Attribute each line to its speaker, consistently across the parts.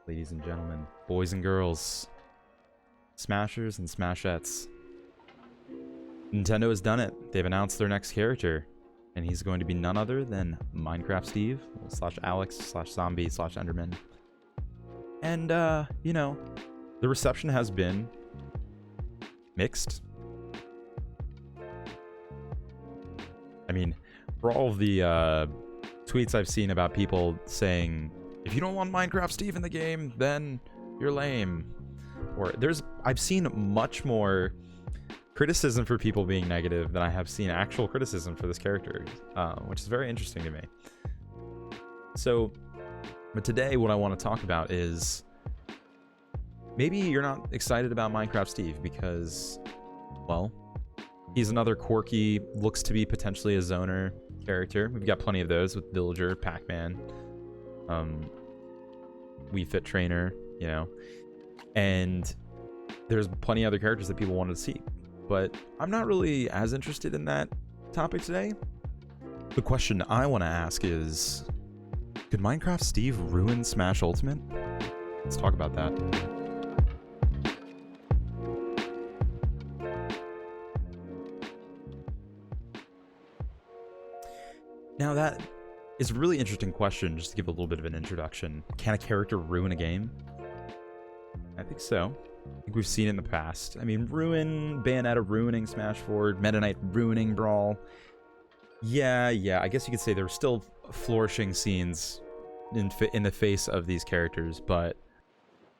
Speaker 1: Ladies and gentlemen, boys and girls, Smashers and Smashettes. Nintendo has done it. They've announced their next character, and he's going to be none other than Minecraft Steve, slash Alex, slash Zombie, slash Enderman. And, you know, the reception has been mixed. I mean, for all of the tweets I've seen about people saying, if you don't want Minecraft Steve in the game, then you're lame. Or I've seen much more criticism for people being negative than I have seen actual criticism for this character, which is very interesting to me. So, but today what I want to talk about is maybe you're not excited about Minecraft Steve because, well, he's another quirky, looks to be potentially a zoner character. We've got plenty of those with Villager, Pac-Man, Wii Fit Trainer, you know, and there's plenty of other characters that people wanted to see. But I'm not really as interested in that topic today. The question I want to ask is, could Minecraft Steve ruin Smash Ultimate? Let's talk about that. Now that is a really interesting question, just to give a little bit of an introduction. Can a character ruin a game? I think so. I think we've seen it in the past. I mean, Bayonetta ruining Smash Forward, Meta Knight ruining Brawl. Yeah, I guess you could say there were still flourishing scenes in the face of these characters, but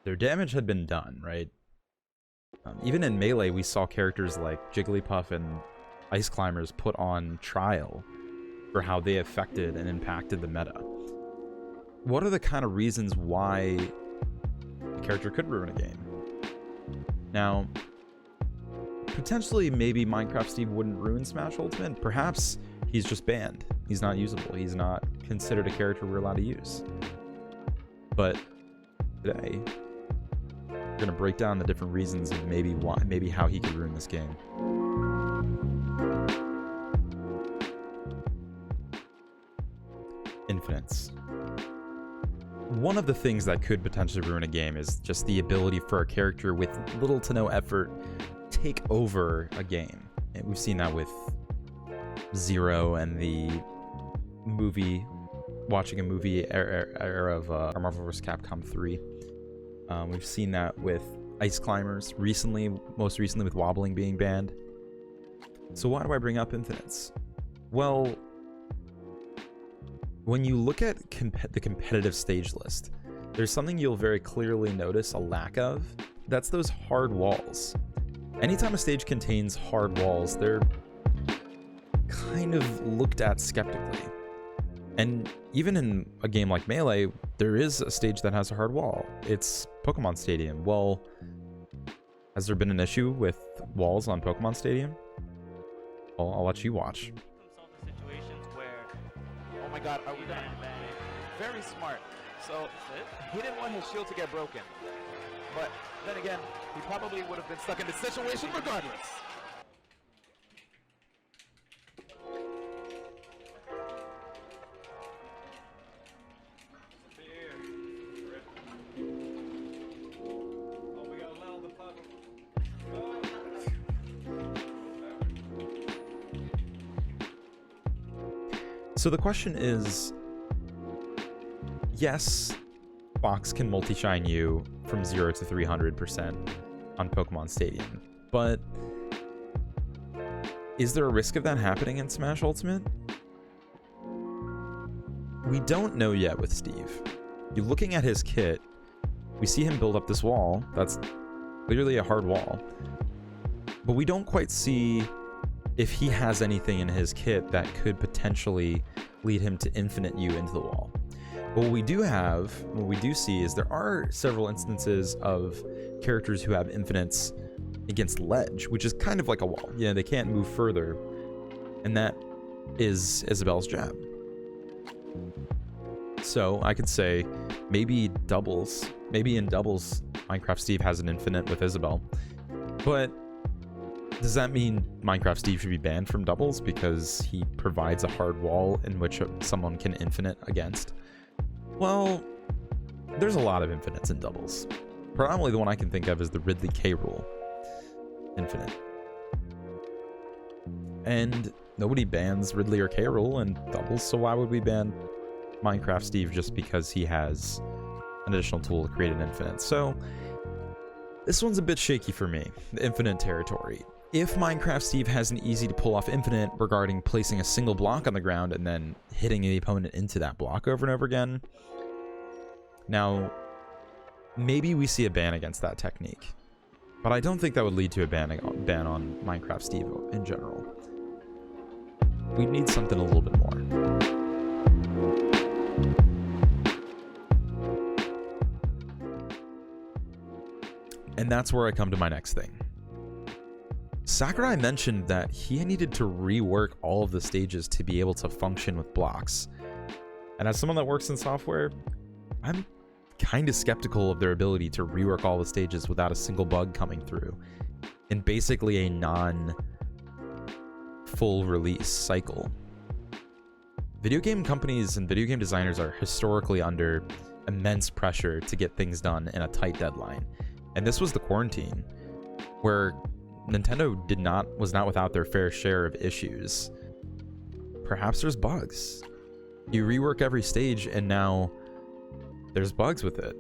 Speaker 1: their damage had been done, right? Even in Melee, we saw characters like Jigglypuff and Ice Climbers put on trial for how they affected and impacted the meta. What are the kind of reasons why a character could ruin a game? Now, potentially maybe Minecraft Steve wouldn't ruin Smash Ultimate. Perhaps he's just banned. He's not usable. He's not considered a character we're allowed to use. But today, we're gonna break down the different reasons of maybe how he could ruin this game. Infinites. One of the things that could potentially ruin a game is just the ability for a character with little to no effort take over a game. And we've seen that with Zero and the movie, watching a movie era of Marvel vs. Capcom 3. We've seen that with Ice Climbers recently, most recently with wobbling being banned. So why do I bring up Infinites? Well, when you look at the competitive stage list, there's something you'll very clearly notice a lack of. That's those hard walls. Anytime a stage contains hard walls, they're kind of looked at skeptically. And even in a game like Melee, there is a stage that has a hard wall. It's Pokemon Stadium. Well, has there been an issue with walls on Pokemon Stadium? Well, I'll let you watch.
Speaker 2: Oh my god, are we gonna... Very smart. So, he didn't want his shield to get broken. But, then again, he probably would have been stuck in this situation regardless.
Speaker 1: So the question is, yes, Fox can multi-shine you from 0 to 300% on Pokemon Stadium, but is there a risk of that happening in Smash Ultimate? We don't know yet with Steve. You're looking at his kit, we see him build up this wall. That's clearly a hard wall, but we don't quite see if he has anything in his kit that could potentially lead him to infinite you into the wall. But what we do see is there are several instances of characters who have infinites against ledge, which is kind of like a wall. You know, they can't move further, and that is Isabelle's jab. So I could say maybe in doubles, Minecraft Steve has an infinite with Isabelle, but does that mean Minecraft Steve should be banned from doubles because he provides a hard wall in which someone can infinite against? Well, there's a lot of infinites in doubles. Predominantly the one I can think of is the Ridley K rule infinite. And nobody bans Ridley or K rule in doubles, so why would we ban Minecraft Steve just because he has an additional tool to create an infinite? So this one's a bit shaky for me, the infinite territory. If Minecraft Steve has an easy to pull off infinite regarding placing a single block on the ground and then hitting the opponent into that block over and over again, now maybe we see a ban against that technique, but I don't think that would lead to a ban on Minecraft Steve in general. We need something a little bit more. And that's where I come to my next thing. Sakurai mentioned that he needed to rework all of the stages to be able to function with blocks. And as someone that works in software, I'm kind of skeptical of their ability to rework all the stages without a single bug coming through in basically a non-full release cycle. Video game companies and video game designers are historically under immense pressure to get things done in a tight deadline. And this was the quarantine, where Nintendo was not without their fair share of issues. Perhaps there's bugs. You rework every stage and now there's bugs with it.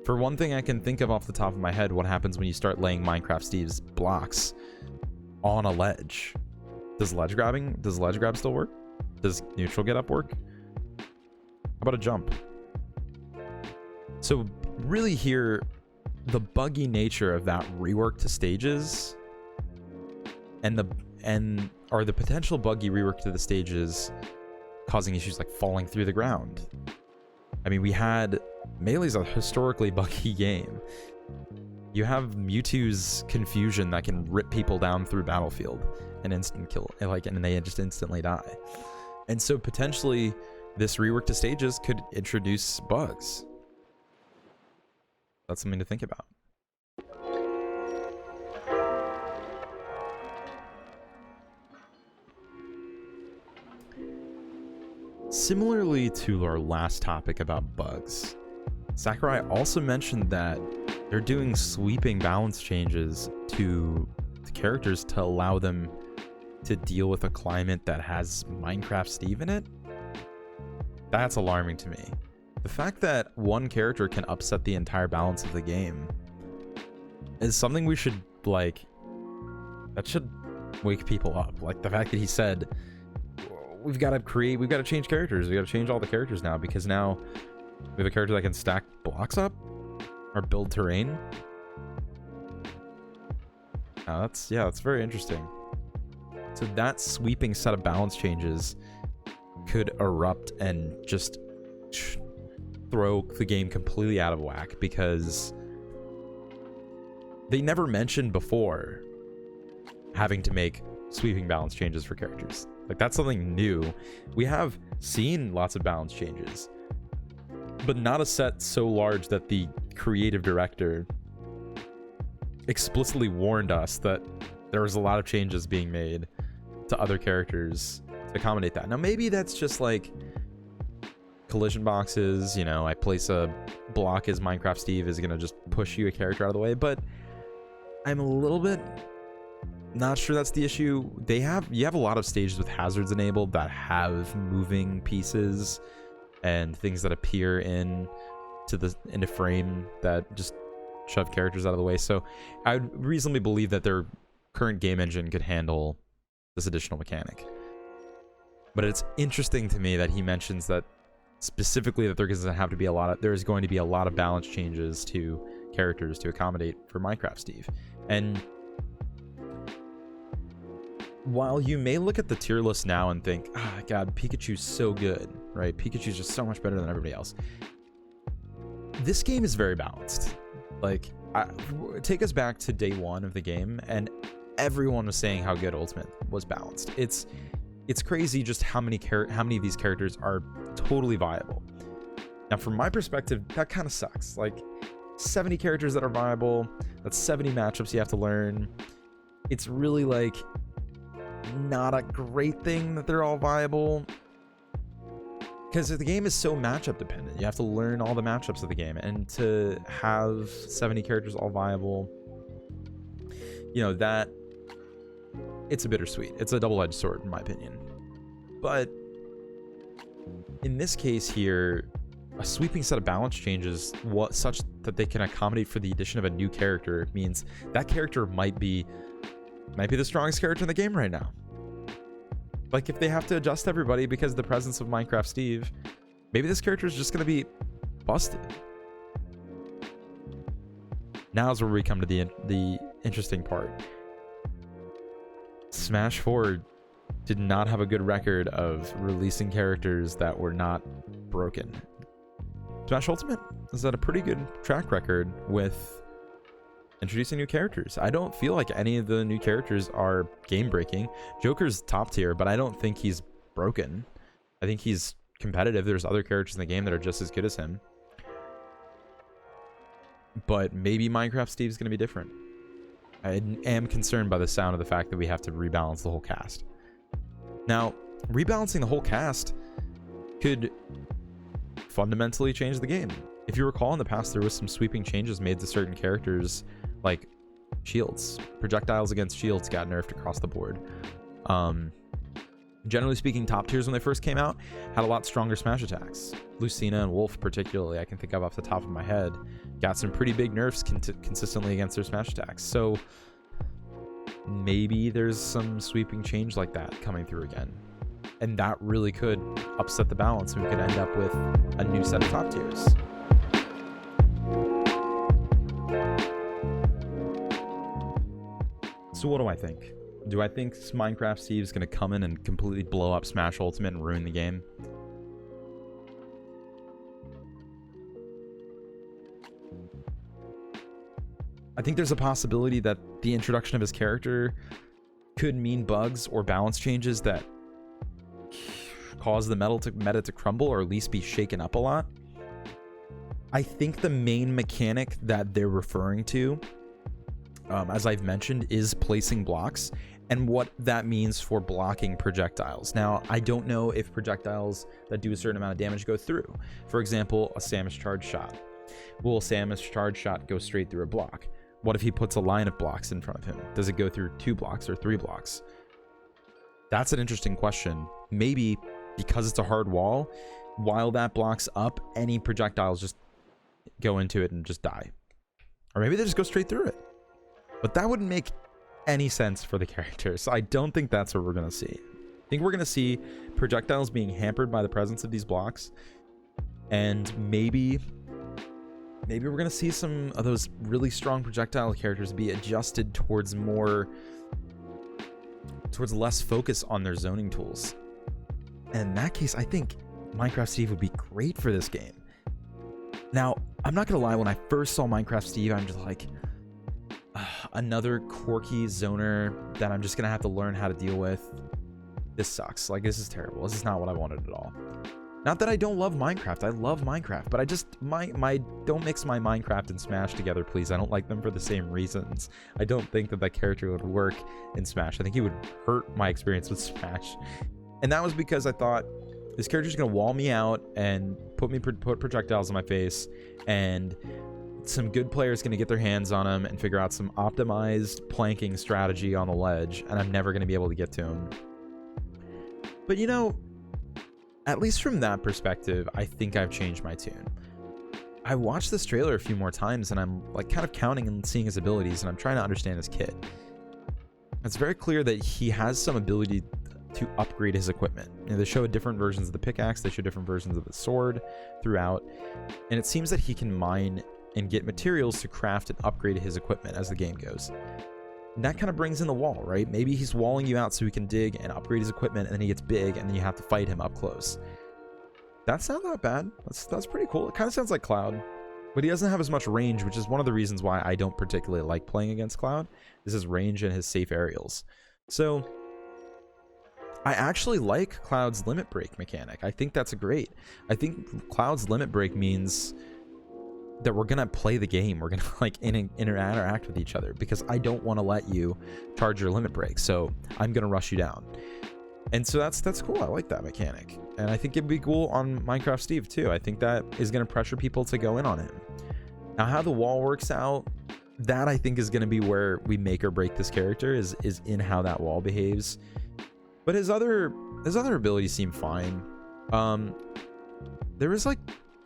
Speaker 1: For one thing I can think of off the top of my head, what happens when you start laying Minecraft Steve's blocks on a ledge? Does ledge grab still work? Does neutral get up work? How about a jump? So really here, the buggy nature of that rework to stages and the potential buggy rework to the stages causing issues like falling through the ground. I mean, Melee's a historically buggy game. You have Mewtwo's confusion that can rip people down through Battlefield and instant kill, and they just instantly die. And so potentially this rework to stages could introduce bugs. That's something to think about. Similarly to our last topic about bugs, Sakurai also mentioned that they're doing sweeping balance changes to the characters to allow them to deal with a climate that has Minecraft Steve in it. That's alarming to me. The fact that one character can upset the entire balance of the game is something we should, that should wake people up. Like the fact that he said, we've got to change characters. We got to change all the characters now because now we have a character that can stack blocks up or build terrain. That's very interesting. So that sweeping set of balance changes could erupt and just throw the game completely out of whack because they never mentioned before having to make sweeping balance changes for characters. Like, that's something new. We have seen lots of balance changes, but not a set so large that the creative director explicitly warned us that there was a lot of changes being made to other characters to accommodate that. Now, maybe that's just like collision boxes, I place a block as Minecraft Steve is gonna just push you a character out of the way, but I'm a little bit not sure that's the issue. You have a lot of stages with hazards enabled that have moving pieces and things that appear into frame that just shove characters out of the way. So I would reasonably believe that their current game engine could handle this additional mechanic. But it's interesting to me that he mentions that specifically that there's going to be a lot of balance changes to characters to accommodate for Minecraft Steve. And while you may look at the tier list now and think, God, Pikachu's so good, right? Pikachu's just so much better than everybody else. This game is very balanced. Take us back to day one of the game, and everyone was saying how good Ultimate was balanced. It's crazy just how many of these characters are totally viable. Now, from my perspective, that kind of sucks. 70 characters that are viable, that's 70 matchups you have to learn. It's really not a great thing that they're all viable, because the game is so matchup dependent. You have to learn all the matchups of the game, and to have 70 characters all viable, you know, that it's a bittersweet. It's a double-edged sword in my opinion. But in this case here, a sweeping set of balance changes such that they can accommodate for the addition of a new character means that character might be the strongest character in the game right now. Like, if they have to adjust everybody because of the presence of Minecraft Steve, maybe this character is just going to be busted. Now's where we come to the interesting part. Smash 4 did not have a good record of releasing characters that were not broken. Smash Ultimate has had a pretty good track record with introducing new characters. I don't feel like any of the new characters are game-breaking. Joker's top tier, but I don't think he's broken. I think he's competitive. There's other characters in the game that are just as good as him. But maybe Minecraft Steve's going to be different. I am concerned by the sound of the fact that we have to rebalance the whole cast. Now, rebalancing the whole cast could fundamentally change the game. If you recall, in the past, there was some sweeping changes made to certain characters, like shields. Projectiles against shields got nerfed across the board. Generally speaking, top tiers when they first came out had a lot stronger smash attacks. Lucina and Wolf particularly, I can think of off the top of my head, got some pretty big nerfs consistently against their smash attacks. So maybe there's some sweeping change like that coming through again. And that really could upset the balance, and we could end up with a new set of top tiers. So what do I think? Do I think Minecraft Steve is going to come in and completely blow up Smash Ultimate and ruin the game? I think there's a possibility that the introduction of his character could mean bugs or balance changes that cause the meta to crumble, or at least be shaken up a lot. I think the main mechanic that they're referring to, as I've mentioned, is placing blocks and what that means for blocking projectiles. Now, I don't know if projectiles that do a certain amount of damage go through. For example, a Samus charge shot. Will a Samus charge shot go straight through a block? What if he puts a line of blocks in front of him? Does it go through 2 blocks or 3 blocks? That's an interesting question. Maybe because it's a hard wall, while that blocks up, any projectiles just go into it and just die. Or maybe they just go straight through it. But that wouldn't make any sense for the character, so I don't think that's what we're going to see. I think we're going to see projectiles being hampered by the presence of these blocks, and maybe we're going to see some of those really strong projectile characters be adjusted towards less focus on their zoning tools. And in that case, I think Minecraft Steve would be great for this game. Now, I'm not going to lie, when I first saw Minecraft Steve, I'm just like, another quirky zoner that I'm just going to have to learn how to deal with. This sucks. Like, this is terrible. This is not what I wanted at all. Not that I don't love Minecraft. I love Minecraft, but I just, don't mix my Minecraft and Smash together, please. I don't like them for the same reasons. I don't think that character would work in Smash. I think he would hurt my experience with Smash. And that was because I thought, this character's going to wall me out and put projectiles in my face, and some good players going to get their hands on him and figure out some optimized planking strategy on the ledge, and I'm never going to be able to get to him. But you know, at least from that perspective, I think I've changed my tune. I watched this trailer a few more times, and I'm like kind of counting and seeing his abilities, and I'm trying to understand his kit. It's very clear that he has some ability to upgrade his equipment. You know, they show different versions of the pickaxe, they show different versions of the sword throughout, and it seems that he can mine and get materials to craft and upgrade his equipment as the game goes. And that kind of brings in the wall, right? Maybe he's walling you out so he can dig and upgrade his equipment, and then he gets big, and then you have to fight him up close. That's not that bad. That's pretty cool. It kind of sounds like Cloud, but he doesn't have as much range, which is one of the reasons why I don't particularly like playing against Cloud, is his range and his safe aerials. So I actually like Cloud's limit break mechanic. I think that's great. I think Cloud's limit break means that we're gonna play the game. We're gonna like interact with each other, because I don't want to let you charge your limit break, so I'm gonna rush you down. And so that's cool. I like that mechanic. And I think it'd be cool on Minecraft Steve too. I think that is going to pressure people to go in on him. Now, how the wall works out, that I think is going to be where we make or break this character, is in how that wall behaves. But his other abilities seem fine. There is like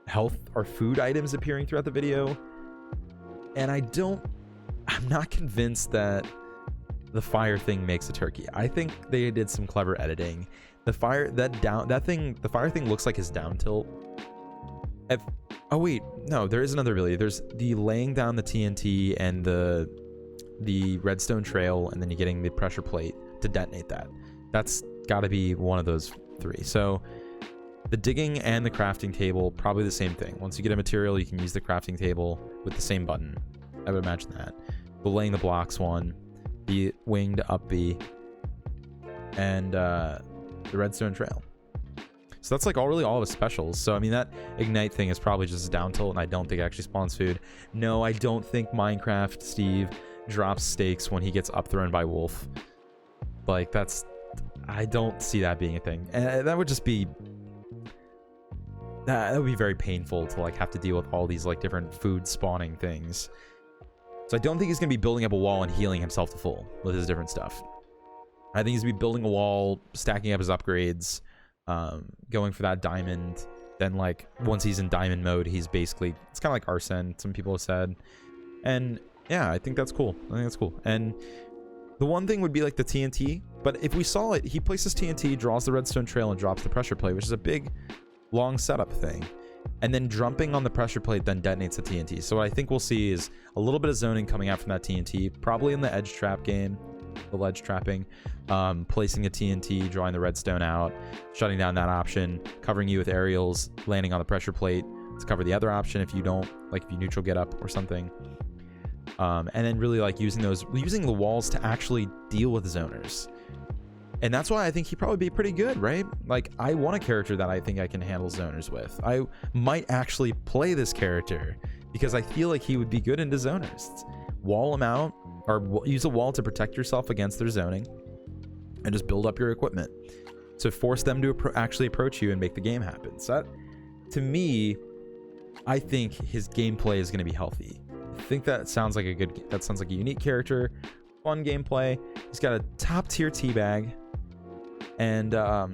Speaker 1: health or food items appearing throughout the video, and I'm not convinced that the fire thing makes a turkey. I think they did some clever editing. The fire thing looks like his down tilt. Oh wait, no, there is another ability. There's the laying down the TNT and the redstone trail, and then you're getting the pressure plate to detonate that. That's got to be one of those three. So the digging and the crafting table, probably the same thing. Once you get a material, you can use the crafting table with the same button. I would imagine that. The laying the blocks one, the winged up B, and the redstone trail. So that's like all of his specials. So I mean, that ignite thing is probably just a down tilt, and I don't think it actually spawns food. No, I don't think Minecraft Steve drops steaks when he gets upthrown by Wolf. Like, I don't see that being a thing. And that would just be, that would be very painful to like have to deal with all these like different food spawning things. So I don't think he's gonna be building up a wall and healing himself to full with his different stuff. I think he's gonna be building a wall, stacking up his upgrades, going for that diamond. Then like once he's in diamond mode, he's basically, it's kind of like Arsene, some people have said. And yeah, I think that's cool. I think that's cool. And the one thing would be like the TNT, but if we saw it, he places TNT, draws the redstone trail, and drops the pressure plate, which is a big, long setup thing. And then jumping on the pressure plate then detonates the TNT. So what I think we'll see is a little bit of zoning coming out from that TNT, probably in the edge trap game, the ledge trapping, placing a TNT, drawing the redstone out, shutting down that option, covering you with aerials, landing on the pressure plate to cover the other option if you don't, like if you neutral get up or something. And then really like using the walls to actually deal with zoners. And that's why I think he'd probably be pretty good, right? Like, I want a character that I think I can handle zoners with. I might actually play this character because I feel like he would be good into zoners. Wall them out, or use a wall to protect yourself against their zoning, and just build up your equipment to force them to actually approach you and make the game happen. So that, to me, I think his gameplay is going to be healthy. I think that sounds like a unique character, fun gameplay. He's got a top tier teabag, and yeah,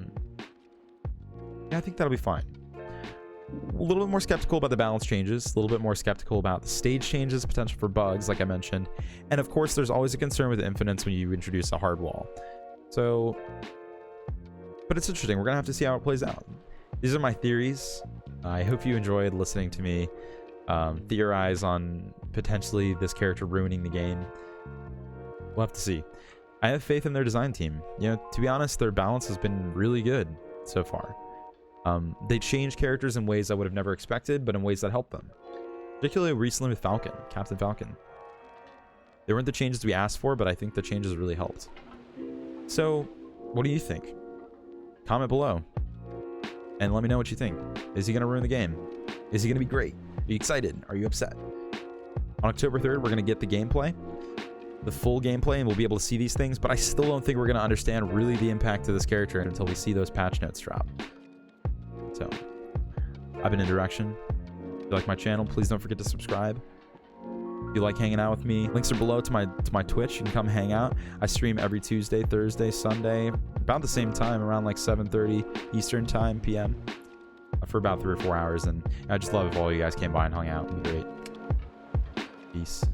Speaker 1: I think that'll be fine. A little bit more skeptical about the balance changes, a little bit more skeptical about the stage changes, potential for bugs, like I mentioned, and of course, there's always a concern with infinites when you introduce a hard wall. So, but it's interesting. We're gonna have to see how it plays out. These are my theories. I hope you enjoyed listening to me theorize on potentially this character ruining the game. We'll have to see. I have faith in their design team. You know, to be honest, their balance has been really good so far. They changed characters in ways I would have never expected, but in ways that helped them. Particularly recently with Falcon, Captain Falcon. They weren't the changes we asked for, but I think the changes really helped. So, what do you think? Comment below. And let me know what you think. Is he going to ruin the game? Is he going to be great? Are you excited? Are you upset? On October 3rd, we're going to get the gameplay. The full gameplay, and we'll be able to see these things, but I still don't think we're going to understand really the impact of this character until we see those patch notes drop. So, I've been Indirection. If you like my channel, please don't forget to subscribe. If you like hanging out with me, links are below to my Twitch. You can come hang out. I stream every Tuesday, Thursday, Sunday, about the same time, around like 7:30 Eastern time, PM, for about 3 or 4 hours. And I just love if all you guys came by and hung out. It'd be great. Peace.